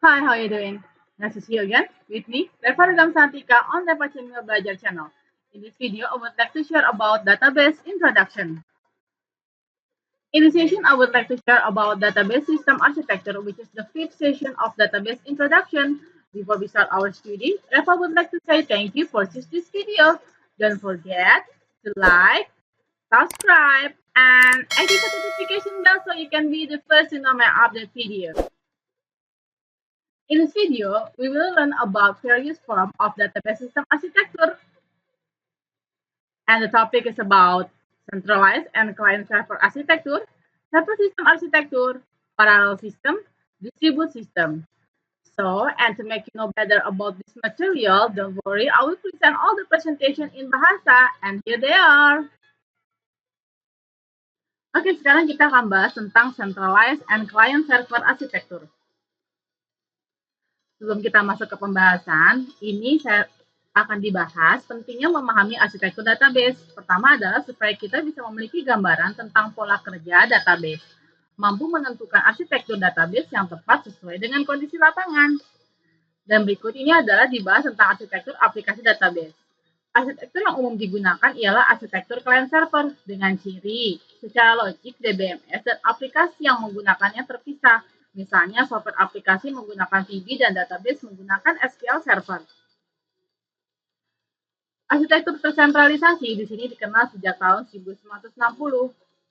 Hi, how are you doing? Nice to see you again with me, Reva Redam Santika on the Pachinmil Belajar channel. In this video, I would like to share about database introduction. In this session, I would like to share about database system architecture, which is the fifth session of database introduction. Before we start our study, Reva would like to say thank you for this video. Don't forget to like, subscribe, and activate the notification bell so you can be the first to know my update video. In this video, we will learn about various forms of database system architecture, and the topic is about centralized and client-server architecture, server system architecture, parallel system, distributed system. So, and to make you know better about this material, don't worry, I will present all the presentation in Bahasa, and here they are. Oke, sekarang kita akan bahas tentang centralized and client-server architecture. Sebelum kita masuk ke pembahasan, ini saya akan dibahas pentingnya memahami arsitektur database. Pertama adalah supaya kita bisa memiliki gambaran tentang pola kerja database, mampu menentukan arsitektur database yang tepat sesuai dengan kondisi lapangan. Dan berikut ini adalah dibahas tentang arsitektur aplikasi database. Arsitektur yang umum digunakan ialah arsitektur client server dengan ciri secara logik DBMS dan aplikasi yang menggunakannya terpisah. Misalnya software aplikasi menggunakan VB dan database menggunakan SQL Server. Arsitektur tersentralisasi di sini dikenal sejak tahun 1960.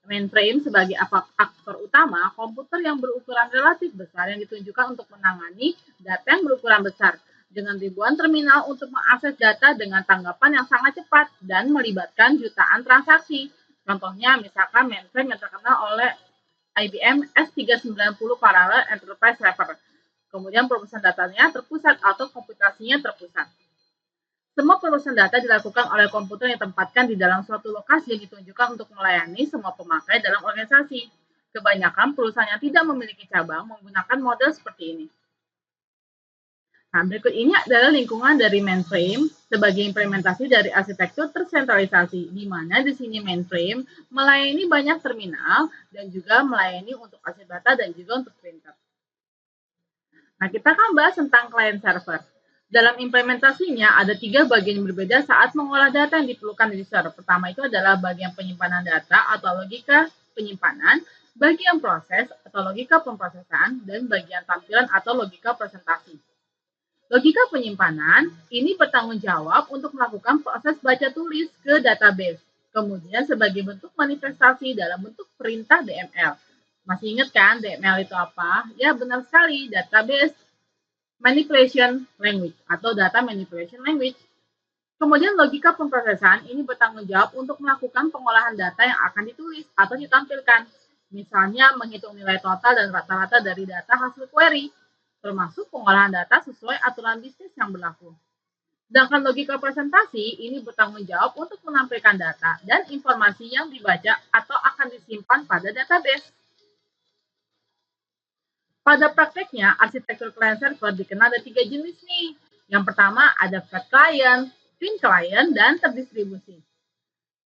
Mainframe sebagai aktor utama, komputer yang berukuran relatif besar yang ditunjukkan untuk menangani data yang berukuran besar, dengan ribuan terminal untuk mengakses data dengan tanggapan yang sangat cepat dan melibatkan jutaan transaksi. Contohnya misalkan mainframe yang terkenal oleh IBM S390 Parallel Enterprise Server. Kemudian perusahaan datanya terpusat atau komputasinya terpusat. Semua perusahaan data dilakukan oleh komputer yang ditempatkan di dalam suatu lokasi yang ditunjukkan untuk melayani semua pemakai dalam organisasi. Kebanyakan perusahaan yang tidak memiliki cabang menggunakan model seperti ini. Nah, berikut ini adalah lingkungan dari mainframe sebagai implementasi dari arsitektur tersentralisasi, di mana di sini mainframe melayani banyak terminal dan juga melayani untuk akses data dan juga untuk printer. Nah, kita akan bahas tentang client server. Dalam implementasinya ada 3 bagian yang berbeda saat mengolah data yang diperlukan di server. Pertama itu adalah bagian penyimpanan data atau logika penyimpanan, bagian proses atau logika pemrosesan, dan bagian tampilan atau logika presentasi. Logika penyimpanan ini bertanggung jawab untuk melakukan proses baca tulis ke database, kemudian sebagai bentuk manifestasi dalam bentuk perintah DML. Masih ingat kan DML itu apa? Ya benar sekali, database manipulation language atau data manipulation language. Kemudian logika pemrosesan ini bertanggung jawab untuk melakukan pengolahan data yang akan ditulis atau ditampilkan. Misalnya menghitung nilai total dan rata-rata dari data hasil query, termasuk pengolahan data sesuai aturan bisnis yang berlaku. Sedangkan logika presentasi ini bertanggung jawab untuk menampilkan data dan informasi yang dibaca atau akan disimpan pada database. Pada prakteknya, arsitektur client server dikenal ada 3 jenis nih. Yang pertama ada flat client, thin client, dan terdistribusi.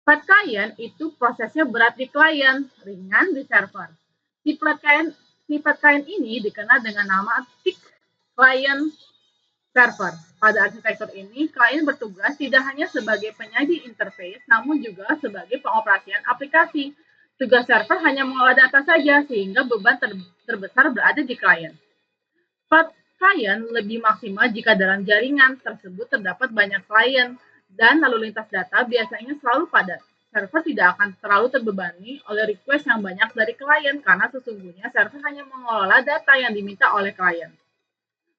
Flat client itu prosesnya berat di client, ringan di server. Sifat client ini dikenal dengan nama thick client server. Pada arsitektur ini, klien bertugas tidak hanya sebagai penyaji interface, namun juga sebagai pengoperasian aplikasi. Tugas server hanya mengolah data saja, sehingga beban terbesar berada di klien. Flat client lebih maksimal jika dalam jaringan tersebut terdapat banyak klien, dan lalu lintas data biasanya selalu padat. Server tidak akan terlalu terbebani oleh request yang banyak dari klien karena sesungguhnya server hanya mengelola data yang diminta oleh klien.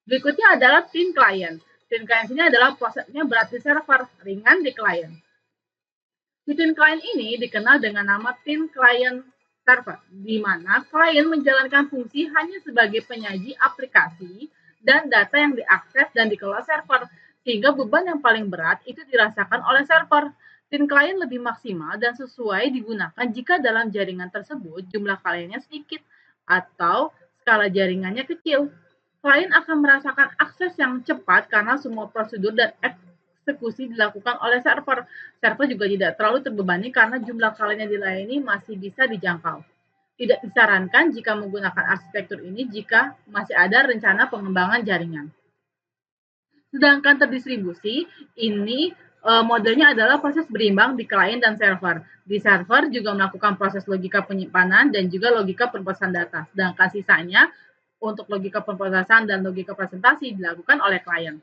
Berikutnya adalah thin client. Thin client ini adalah prosesnya berat di server, ringan di klien. Thin client ini dikenal dengan nama thin client server, di mana klien menjalankan fungsi hanya sebagai penyaji aplikasi dan data yang diakses dan dikelola server, sehingga beban yang paling berat itu dirasakan oleh server. Thin client lebih maksimal dan sesuai digunakan jika dalam jaringan tersebut jumlah kliennya sedikit atau skala jaringannya kecil. Klien akan merasakan akses yang cepat karena semua prosedur dan eksekusi dilakukan oleh server. Server juga tidak terlalu terbebani karena jumlah klien yang dilayani masih bisa dijangkau. Tidak disarankan jika menggunakan arsitektur ini jika masih ada rencana pengembangan jaringan. Sedangkan terdistribusi ini modelnya adalah proses berimbang di klien dan server. Di server juga melakukan proses logika penyimpanan dan juga logika pemrosesan data. Sedangkan sisanya untuk logika pemrosesan dan logika presentasi dilakukan oleh klien.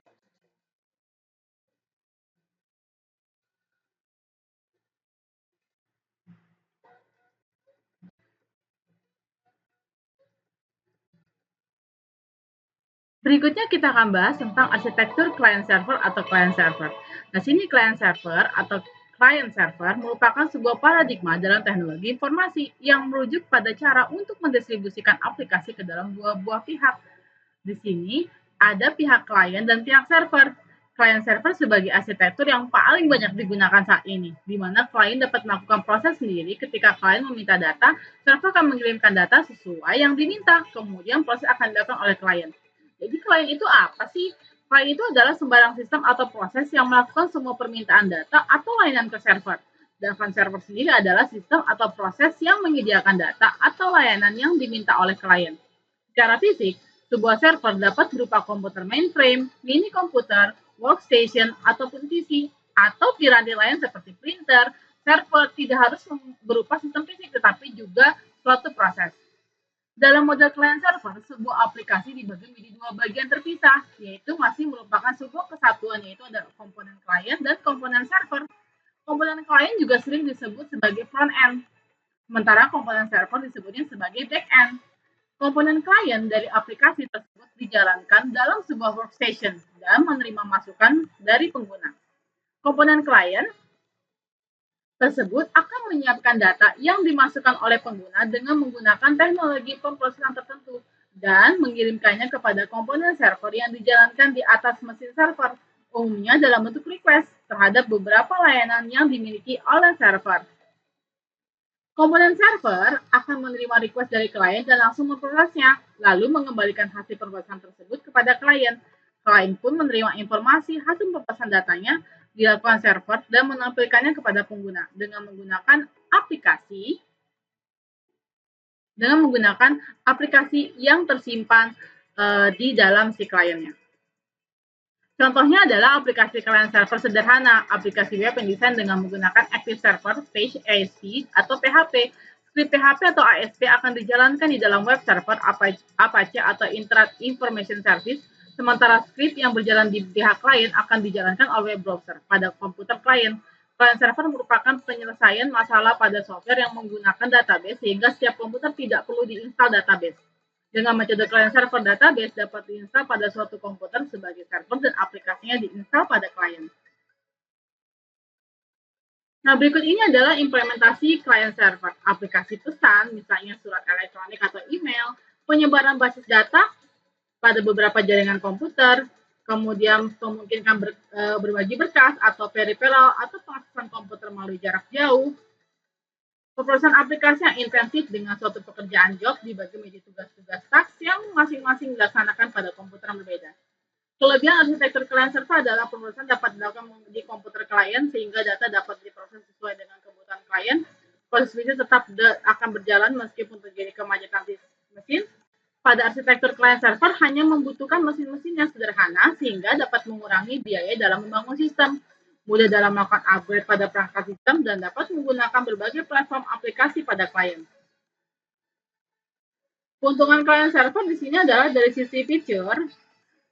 Berikutnya kita akan bahas tentang arsitektur client server atau client server. Nah, sini client server atau client server merupakan sebuah paradigma dalam teknologi informasi yang merujuk pada cara untuk mendistribusikan aplikasi ke dalam dua buah pihak. Di sini ada pihak klien dan pihak server. Client server sebagai arsitektur yang paling banyak digunakan saat ini, di mana klien dapat melakukan proses sendiri ketika klien meminta data, server akan mengirimkan data sesuai yang diminta, kemudian proses akan dilakukan oleh klien. Jadi klien itu apa sih? Klien itu adalah sembarang sistem atau proses yang melakukan semua permintaan data atau layanan ke server. Sedangkan server sendiri adalah sistem atau proses yang menyediakan data atau layanan yang diminta oleh klien. Secara fisik, sebuah server dapat berupa komputer mainframe, mini komputer, workstation, ataupun PC, atau piranti lain seperti printer. Server tidak harus berupa sistem fisik, tetapi juga suatu proses. Dalam model client server, sebuah aplikasi dibagi menjadi dua bagian terpisah, yaitu masih merupakan sebuah kesatuan, yaitu ada komponen client dan komponen server. Komponen client juga sering disebut sebagai front end, sementara komponen server disebutnya sebagai back end. Komponen klien dari aplikasi tersebut dijalankan dalam sebuah workstation dan menerima masukan dari pengguna. Komponen klien tersebut akan menyiapkan data yang dimasukkan oleh pengguna dengan menggunakan teknologi pemrosesan tertentu dan mengirimkannya kepada komponen server yang dijalankan di atas mesin server, umumnya dalam bentuk request terhadap beberapa layanan yang dimiliki oleh server. Komponen server akan menerima request dari klien dan langsung memprosesnya, lalu mengembalikan hasil pemrosesan tersebut kepada klien. Klien pun menerima informasi hasil pemrosesan datanya dilakukan server dan menampilkannya kepada pengguna dengan menggunakan aplikasi yang tersimpan di dalam si kliennya. Contohnya adalah aplikasi client server sederhana, aplikasi web yang desain dengan menggunakan Active Server Page ASP atau PHP. Script PHP atau ASP akan dijalankan di dalam web server Apache atau Internet Information Service, sementara script yang berjalan di pihak klien akan dijalankan oleh web browser pada komputer klien. Client server merupakan penyelesaian masalah pada software yang menggunakan database sehingga setiap komputer tidak perlu diinstal database. Dengan metode client server database dapat diinstal pada suatu komputer sebagai server dan aplikasinya diinstal pada klien. Nah, berikut ini adalah implementasi client server. Aplikasi pesan, misalnya surat elektronik atau email, penyebaran basis data pada beberapa jaringan komputer, kemudian memungkinkan berbagi berkas atau peripheral atau pengaksesan komputer melalui jarak jauh, pemrosesan aplikasi yang intensif dengan suatu pekerjaan job dibagi menjadi tugas-tugas task yang masing-masing dilaksanakan pada komputer yang berbeda. Kelebihan arsitektur client server adalah pemrosesan dapat dilakukan di komputer klien sehingga data dapat diproses sesuai dengan kebutuhan klien. Proses bisnis tetap akan berjalan meskipun terjadi kemacetan di mesin. Pada arsitektur client server hanya membutuhkan mesin-mesin yang sederhana sehingga dapat mengurangi biaya dalam membangun sistem, mudah dalam melakukan upgrade pada perangkat sistem, dan dapat menggunakan berbagai platform aplikasi pada klien. Keuntungan client server di sini adalah dari sisi feature,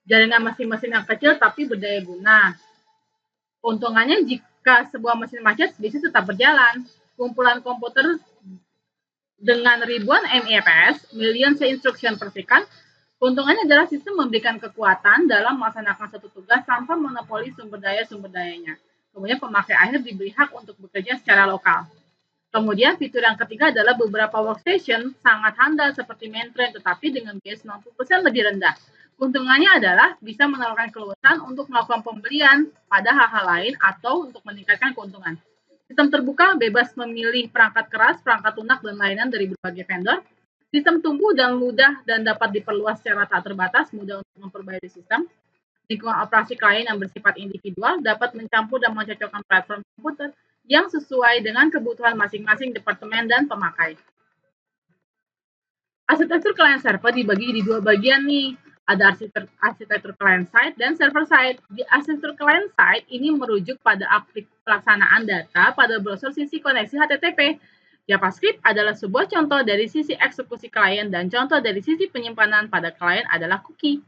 jaringan mesin-mesin yang kecil tapi berdaya guna. Keuntungannya jika sebuah mesin macet bisa tetap berjalan. Kumpulan komputer dengan ribuan MIPS, million instruction per second, keuntungannya adalah sistem memberikan kekuatan dalam melaksanakan satu tugas tanpa monopoli sumber dayanya. Kemudian pemakai akhir diberi hak untuk bekerja secara lokal. Kemudian fitur yang ketiga adalah beberapa workstation sangat handal seperti mainframe tetapi dengan biaya 90% lebih rendah. Keuntungannya adalah bisa menawarkan keluasan untuk melakukan pembelian pada hal-hal lain atau untuk meningkatkan keuntungan. Sistem terbuka bebas memilih perangkat keras, perangkat lunak, dan layanan dari berbagai vendor. Sistem tumbuh dan mudah dan dapat diperluas secara tak terbatas, mudah untuk memperbaiki sistem. Lingkungan operasi klien yang bersifat individual dapat mencampur dan mencocokkan platform komputer yang sesuai dengan kebutuhan masing-masing departemen dan pemakai. Arsitektur client server dibagi di dua bagian nih. Ada arsitektur client side dan server side. Di arsitektur client side ini merujuk pada pelaksanaan data pada browser sisi koneksi HTTP. JavaScript adalah sebuah contoh dari sisi eksekusi klien dan contoh dari sisi penyimpanan pada klien adalah cookie.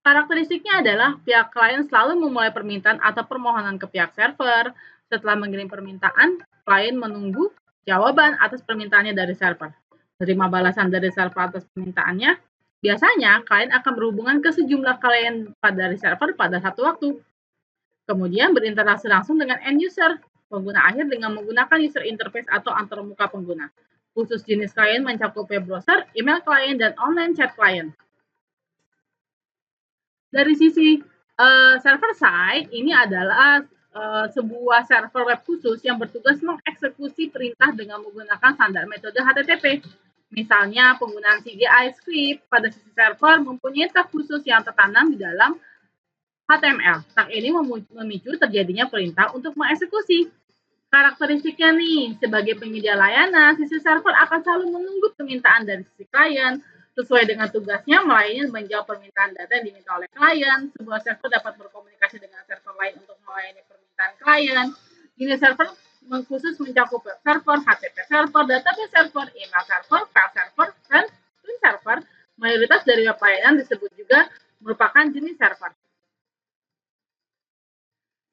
Karakteristiknya adalah pihak klien selalu memulai permintaan atau permohonan ke pihak server. Setelah mengirim permintaan, klien menunggu jawaban atas permintaannya dari server. Terima balasan dari server atas permintaannya, biasanya klien akan berhubungan ke sejumlah klien dari server pada satu waktu. Kemudian berinteraksi langsung dengan end user, pengguna akhir dengan menggunakan user interface atau antarmuka pengguna. Khusus jenis klien mencakup web browser, email klien, dan online chat klien. Dari sisi server side, ini adalah sebuah server web khusus yang bertugas mengeksekusi perintah dengan menggunakan standar metode HTTP. Misalnya, penggunaan CGI script pada sisi server mempunyai tag khusus yang tertanam di dalam HTML. Tag ini memicu terjadinya perintah untuk mengeksekusi. Karakteristiknya nih, sebagai penyedia layanan, sisi server akan selalu menunggu permintaan dari sisi klien, sesuai dengan tugasnya melayani dan menjawab permintaan data yang diminta oleh klien. Sebuah server dapat berkomunikasi dengan server lain untuk melayani permintaan klien. Jenis server khusus mencakup web server, HTTP server, database server, email server, file server, dan twin server. Mayoritas dari web layanan disebut juga merupakan jenis server.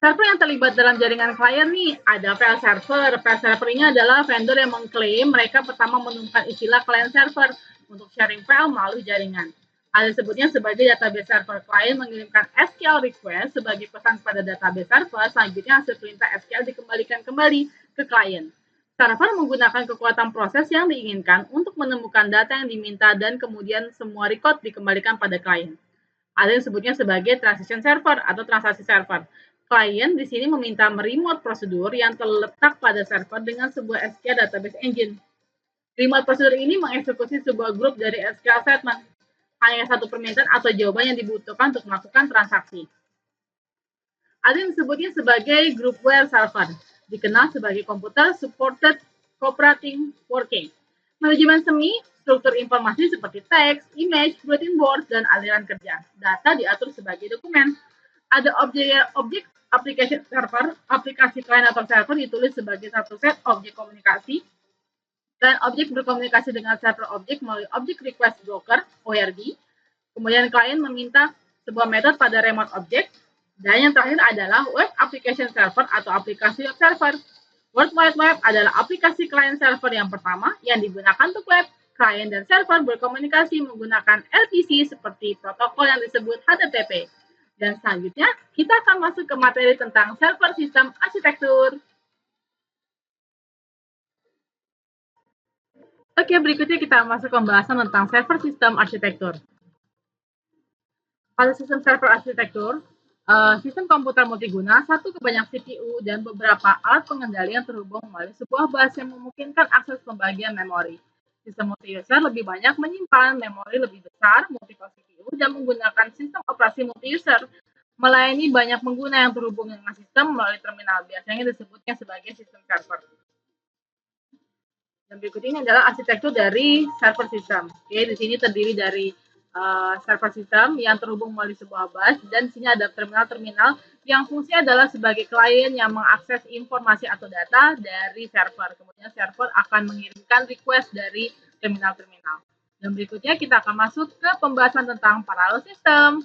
Server yang terlibat dalam jaringan klien nih, ada file server. File server ini adalah vendor yang mengklaim mereka pertama menemukan istilah client server untuk sharing file melalui jaringan. Ada sebutnya sebagai database server. Klien mengirimkan SQL request sebagai pesan pada database server, selanjutnya hasil perintah SQL dikembalikan kembali ke klien. Server menggunakan kekuatan proses yang diinginkan untuk menemukan data yang diminta dan kemudian semua record dikembalikan pada klien. Ada yang sebutnya sebagai transaction server atau transaksi server. Klien di sini meminta meremote prosedur yang terletak pada server dengan sebuah SQL database engine. Remote prosedur ini mengeksekusi sebuah grup dari SQL statement. Hanya satu permintaan atau jawaban yang dibutuhkan untuk melakukan transaksi. Ada yang disebutnya sebagai groupware server, dikenal sebagai Computer Supported Cooperating Working. Manajemen semi, struktur informasi seperti teks, image, bulletin board, dan aliran kerja. Data diatur sebagai dokumen. Ada objek application server, aplikasi klien atau server ditulis sebagai satu set objek komunikasi, dan objek berkomunikasi dengan server objek melalui objek request broker, ORB. Kemudian klien meminta sebuah metode pada remote object, dan yang terakhir adalah web application server atau aplikasi web server. World Wide Web adalah aplikasi klien server yang pertama yang digunakan untuk web. Klien dan server berkomunikasi menggunakan LPC seperti protokol yang disebut HTTP. Dan selanjutnya, kita akan masuk ke materi tentang server sistem arsitektur. Oke, berikutnya kita masuk ke pembahasan tentang server sistem arsitektur. Pada sistem server arsitektur, sistem komputer multiguna, satu ke banyak CPU, dan beberapa alat pengendali yang terhubung melalui sebuah bus yang memungkinkan akses pembagian memori. Sistem multi-user lebih banyak menyimpan memori lebih besar, multiple CPU, dan menggunakan sistem operasi multi-user, melayani banyak pengguna yang terhubung dengan sistem melalui terminal. Biasanya disebutnya sebagai sistem server. Dan berikut ini adalah arsitektur dari server system. Oke, di sini terdiri dari server system yang terhubung melalui sebuah bus, dan di sini ada terminal-terminal yang fungsinya adalah sebagai klien yang mengakses informasi atau data dari server. Kemudian server akan mengirimkan request dari terminal-terminal. Dan berikutnya kita akan masuk ke pembahasan tentang parallel system.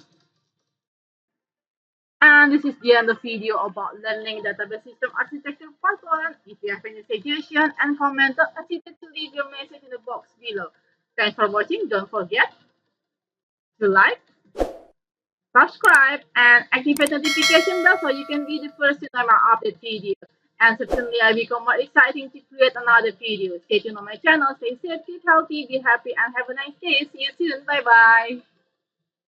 And this is the end of the video about learning database system architecture part 1. If you have any suggestion and comment, don't hesitate to leave your message in the box below. Thanks for watching. Don't forget to like, subscribe, and activate notification bell so you can be the first to know my update video. And certainly I become more exciting to create another video. Stay tuned on my channel. Stay safe, keep healthy, be happy, and have a nice day. See you soon. Bye-bye.